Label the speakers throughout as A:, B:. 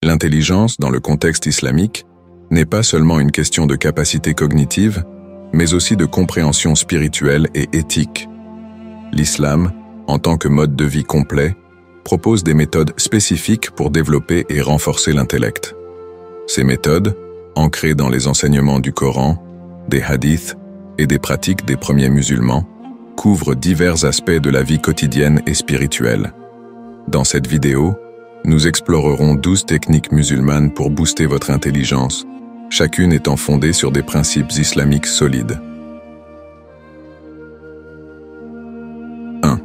A: L'intelligence, dans le contexte islamique, n'est pas seulement une question de capacité cognitive, mais aussi de compréhension spirituelle et éthique. L'islam, en tant que mode de vie complet, propose des méthodes spécifiques pour développer et renforcer l'intellect. Ces méthodes, ancrées dans les enseignements du Coran, des hadiths et des pratiques des premiers musulmans, couvrent divers aspects de la vie quotidienne et spirituelle. Dans cette vidéo, nous explorerons 12 techniques musulmanes pour booster votre intelligence, chacune étant fondée sur des principes islamiques solides. 1.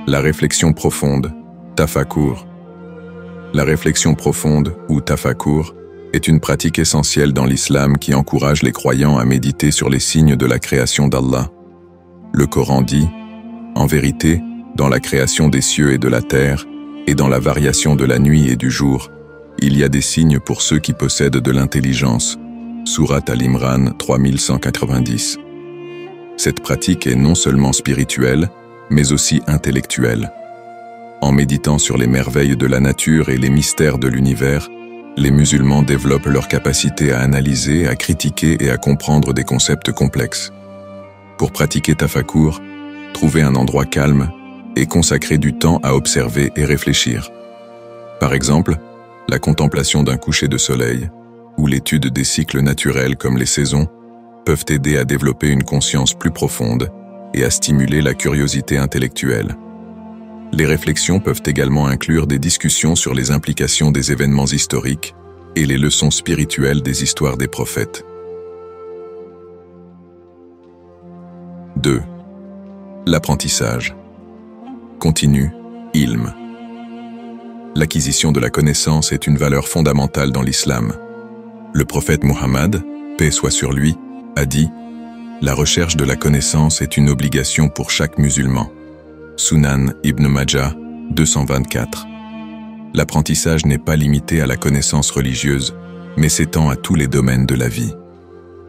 A: La réflexion profonde, tafakkur. La réflexion profonde, ou tafakkur, est une pratique essentielle dans l'islam qui encourage les croyants à méditer sur les signes de la création d'Allah. Le Coran dit « En vérité, dans la création des cieux et de la terre, et dans la variation de la nuit et du jour, il y a des signes pour ceux qui possèdent de l'intelligence. » Sourate Al-Imran 3190. Cette pratique est non seulement spirituelle, mais aussi intellectuelle. En méditant sur les merveilles de la nature et les mystères de l'univers, les musulmans développent leur capacité à analyser, à critiquer et à comprendre des concepts complexes. Pour pratiquer tafakkur, trouvez un endroit calme et consacrez du temps à observer et réfléchir. Par exemple, la contemplation d'un coucher de soleil ou l'étude des cycles naturels comme les saisons peuvent aider à développer une conscience plus profonde et à stimuler la curiosité intellectuelle. Les réflexions peuvent également inclure des discussions sur les implications des événements historiques et les leçons spirituelles des histoires des prophètes. 2. L'apprentissage. Continu, ilm. L'acquisition de la connaissance est une valeur fondamentale dans l'islam. Le prophète Muhammad, paix soit sur lui, a dit « La recherche de la connaissance est une obligation pour chaque musulman. » Sunan Ibn Majah 224. L'apprentissage n'est pas limité à la connaissance religieuse, mais s'étend à tous les domaines de la vie.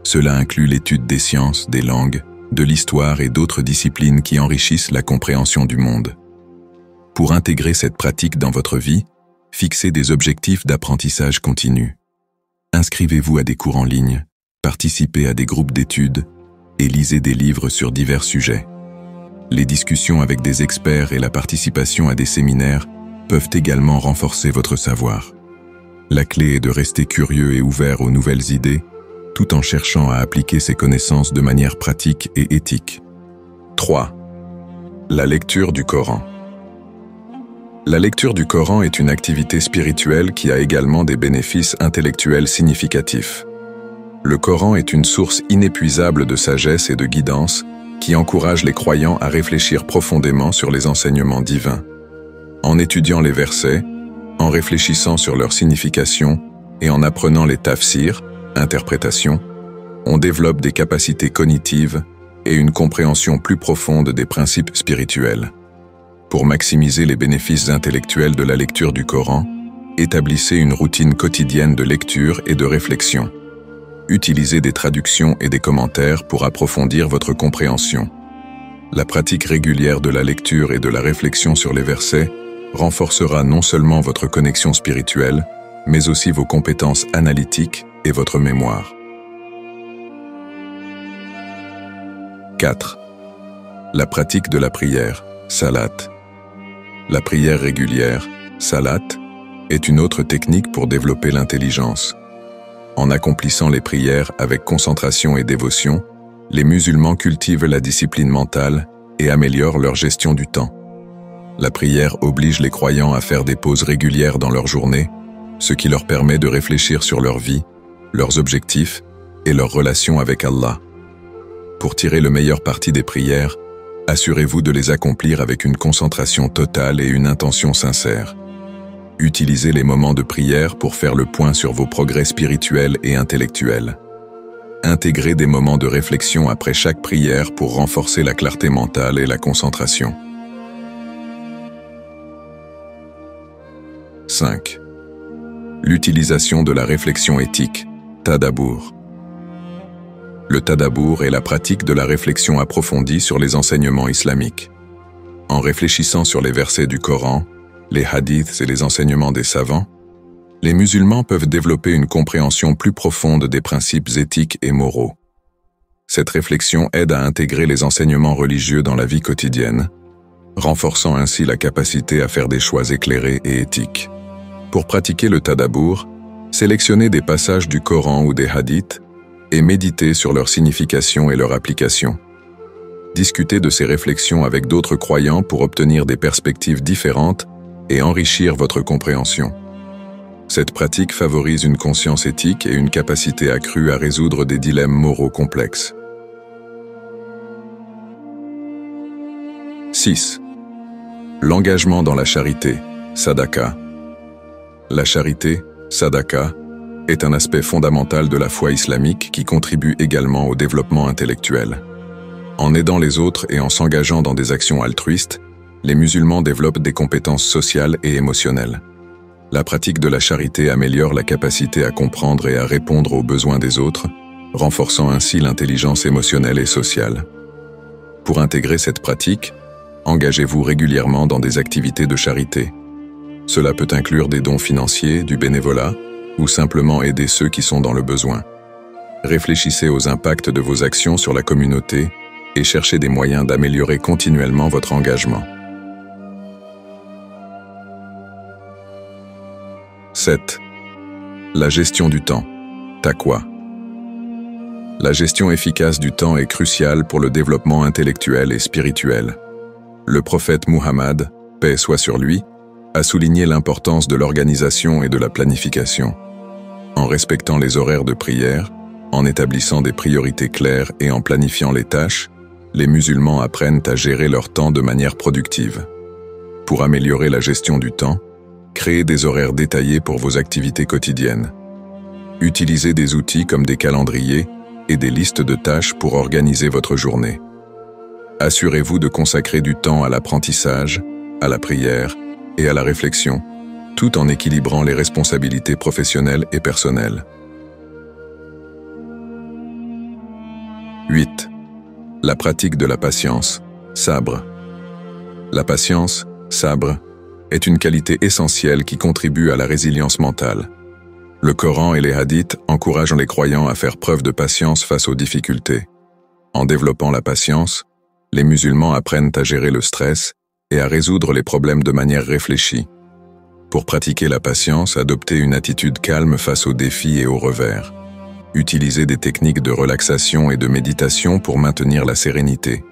A: Cela inclut l'étude des sciences, des langues, de l'histoire et d'autres disciplines qui enrichissent la compréhension du monde. Pour intégrer cette pratique dans votre vie, fixez des objectifs d'apprentissage continu. Inscrivez-vous à des cours en ligne, participez à des groupes d'études et lisez des livres sur divers sujets. Les discussions avec des experts et la participation à des séminaires peuvent également renforcer votre savoir. La clé est de rester curieux et ouvert aux nouvelles idées, tout en cherchant à appliquer ces connaissances de manière pratique et éthique. 3. La lecture du Coran. La lecture du Coran est une activité spirituelle qui a également des bénéfices intellectuels significatifs. Le Coran est une source inépuisable de sagesse et de guidance qui encourage les croyants à réfléchir profondément sur les enseignements divins. En étudiant les versets, en réfléchissant sur leur signification et en apprenant les tafsirs, interprétations, on développe des capacités cognitives et une compréhension plus profonde des principes spirituels. Pour maximiser les bénéfices intellectuels de la lecture du Coran, établissez une routine quotidienne de lecture et de réflexion. Utilisez des traductions et des commentaires pour approfondir votre compréhension. La pratique régulière de la lecture et de la réflexion sur les versets renforcera non seulement votre connexion spirituelle, mais aussi vos compétences analytiques et votre mémoire. 4. La pratique de la prière, salat. La prière régulière, salat, est une autre technique pour développer l'intelligence. En accomplissant les prières avec concentration et dévotion, les musulmans cultivent la discipline mentale et améliorent leur gestion du temps. La prière oblige les croyants à faire des pauses régulières dans leur journée, ce qui leur permet de réfléchir sur leur vie, leurs objectifs et leurs relations avec Allah. Pour tirer le meilleur parti des prières, assurez-vous de les accomplir avec une concentration totale et une intention sincère. Utilisez les moments de prière pour faire le point sur vos progrès spirituels et intellectuels. Intégrez des moments de réflexion après chaque prière pour renforcer la clarté mentale et la concentration. 5. L'utilisation de la réflexion éthique, tadabour. Le tadabour est la pratique de la réflexion approfondie sur les enseignements islamiques. En réfléchissant sur les versets du Coran, les hadiths et les enseignements des savants, Les musulmans peuvent développer une compréhension plus profonde des principes éthiques et moraux. Cette réflexion aide à intégrer les enseignements religieux dans la vie quotidienne, renforçant ainsi la capacité à faire des choix éclairés et éthiques. Pour pratiquer le tadabour, sélectionnez des passages du Coran ou des hadiths et méditez sur leur signification et leur application. Discutez de ces réflexions avec d'autres croyants pour obtenir des perspectives différentes et enrichir votre compréhension. Cette pratique favorise une conscience éthique et une capacité accrue à résoudre des dilemmes moraux complexes. 6. L'engagement dans la charité, sadaqa. La charité, sadaqa, est un aspect fondamental de la foi islamique qui contribue également au développement intellectuel. En aidant les autres et en s'engageant dans des actions altruistes, les musulmans développent des compétences sociales et émotionnelles. La pratique de la charité améliore la capacité à comprendre et à répondre aux besoins des autres, renforçant ainsi l'intelligence émotionnelle et sociale. Pour intégrer cette pratique, engagez-vous régulièrement dans des activités de charité. Cela peut inclure des dons financiers, du bénévolat, ou simplement aider ceux qui sont dans le besoin. Réfléchissez aux impacts de vos actions sur la communauté et cherchez des moyens d'améliorer continuellement votre engagement. 7. La gestion du temps, taqwa. La gestion efficace du temps est cruciale pour le développement intellectuel et spirituel. Le prophète Muhammad, paix soit sur lui, a souligné l'importance de l'organisation et de la planification. En respectant les horaires de prière, en établissant des priorités claires et en planifiant les tâches, les musulmans apprennent à gérer leur temps de manière productive. Pour améliorer la gestion du temps, créez des horaires détaillés pour vos activités quotidiennes. Utilisez des outils comme des calendriers et des listes de tâches pour organiser votre journée. Assurez-vous de consacrer du temps à l'apprentissage, à la prière et à la réflexion, tout en équilibrant les responsabilités professionnelles et personnelles. 8. La pratique de la patience, sabre. La patience, sabre, est une qualité essentielle qui contribue à la résilience mentale. Le Coran et les hadiths encouragent les croyants à faire preuve de patience face aux difficultés. En développant la patience, les musulmans apprennent à gérer le stress et à résoudre les problèmes de manière réfléchie. Pour pratiquer la patience, adoptez une attitude calme face aux défis et aux revers. Utilisez des techniques de relaxation et de méditation pour maintenir la sérénité.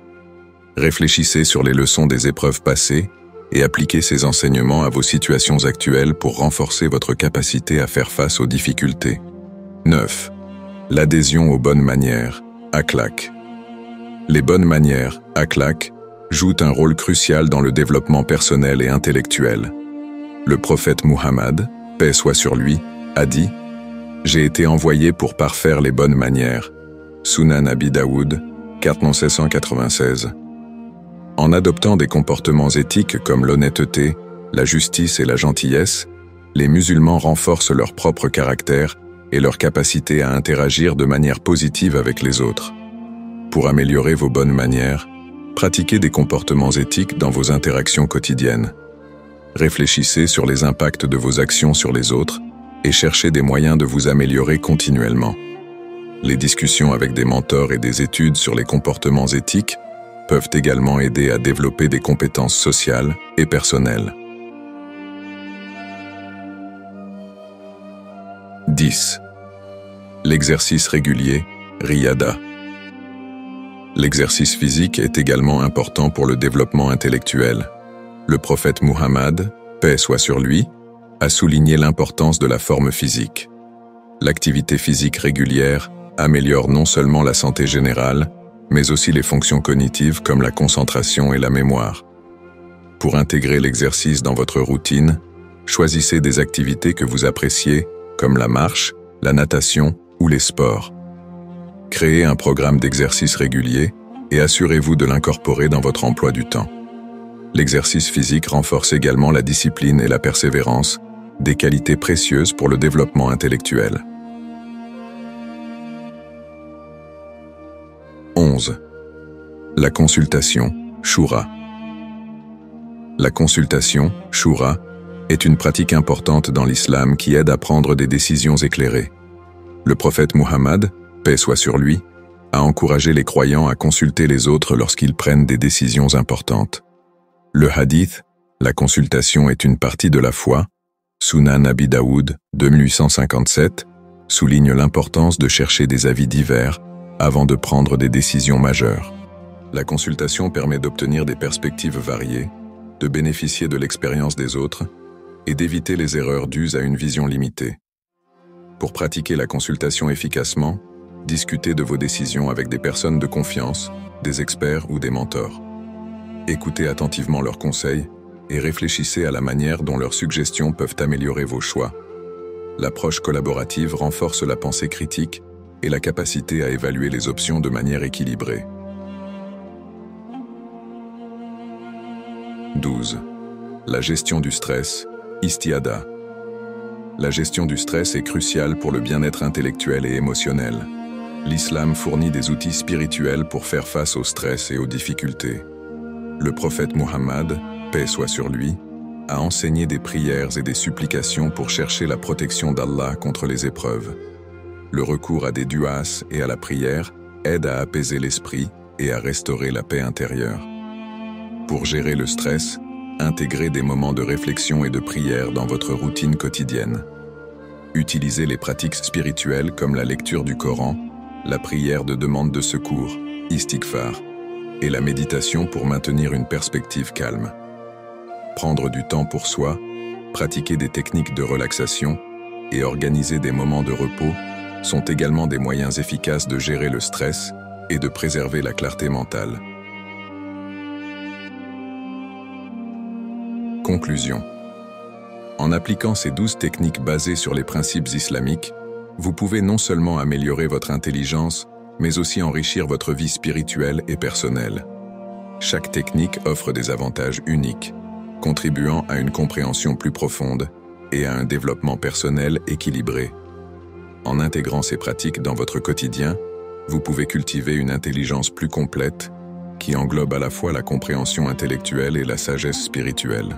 A: Réfléchissez sur les leçons des épreuves passées et appliquez ces enseignements à vos situations actuelles pour renforcer votre capacité à faire face aux difficultés. 9. L'adhésion aux bonnes manières, akhlaq. Les bonnes manières, akhlaq, jouent un rôle crucial dans le développement personnel et intellectuel. Le prophète Muhammad, paix soit sur lui, a dit « J'ai été envoyé pour parfaire les bonnes manières. » Sunan Abi Daoud, 4796. En adoptant des comportements éthiques comme l'honnêteté, la justice et la gentillesse, les musulmans renforcent leur propre caractère et leur capacité à interagir de manière positive avec les autres. Pour améliorer vos bonnes manières, pratiquez des comportements éthiques dans vos interactions quotidiennes. Réfléchissez sur les impacts de vos actions sur les autres et cherchez des moyens de vous améliorer continuellement. Les discussions avec des mentors et des études sur les comportements éthiques peuvent également aider à développer des compétences sociales et personnelles. 10. L'exercice régulier, riyada. L'exercice physique est également important pour le développement intellectuel. Le prophète Muhammad, paix soit sur lui, a souligné l'importance de la forme physique. L'activité physique régulière améliore non seulement la santé générale, mais aussi les fonctions cognitives comme la concentration et la mémoire. Pour intégrer l'exercice dans votre routine, choisissez des activités que vous appréciez, comme la marche, la natation ou les sports. Créez un programme d'exercice régulier et assurez-vous de l'incorporer dans votre emploi du temps. L'exercice physique renforce également la discipline et la persévérance, des qualités précieuses pour le développement intellectuel. 11. La consultation, shura. La consultation, shura, est une pratique importante dans l'islam qui aide à prendre des décisions éclairées. Le prophète Muhammad, paix soit sur lui, a encouragé les croyants à consulter les autres lorsqu'ils prennent des décisions importantes. Le hadith, la consultation est une partie de la foi, Sunan Abi Daoud, 2857, souligne l'importance de chercher des avis divers avant de prendre des décisions majeures. La consultation permet d'obtenir des perspectives variées, de bénéficier de l'expérience des autres et d'éviter les erreurs dues à une vision limitée. Pour pratiquer la consultation efficacement, discutez de vos décisions avec des personnes de confiance, des experts ou des mentors. Écoutez attentivement leurs conseils et réfléchissez à la manière dont leurs suggestions peuvent améliorer vos choix. L'approche collaborative renforce la pensée critique et la capacité à évaluer les options de manière équilibrée. 12. La gestion du stress, istiada. La gestion du stress est cruciale pour le bien-être intellectuel et émotionnel. L'islam fournit des outils spirituels pour faire face au stress et aux difficultés. Le prophète Muhammad, paix soit sur lui, a enseigné des prières et des supplications pour chercher la protection d'Allah contre les épreuves. Le recours à des du'as et à la prière aide à apaiser l'esprit et à restaurer la paix intérieure. Pour gérer le stress, intégrez des moments de réflexion et de prière dans votre routine quotidienne. Utilisez les pratiques spirituelles comme la lecture du Coran, la prière de demande de secours, istighfar, et la méditation pour maintenir une perspective calme. Prendre du temps pour soi, pratiquer des techniques de relaxation et organiser des moments de repos sont également des moyens efficaces de gérer le stress et de préserver la clarté mentale. Conclusion. En appliquant ces 12 techniques basées sur les principes islamiques, vous pouvez non seulement améliorer votre intelligence, mais aussi enrichir votre vie spirituelle et personnelle. Chaque technique offre des avantages uniques, contribuant à une compréhension plus profonde et à un développement personnel équilibré. En intégrant ces pratiques dans votre quotidien, vous pouvez cultiver une intelligence plus complète qui englobe à la fois la compréhension intellectuelle et la sagesse spirituelle.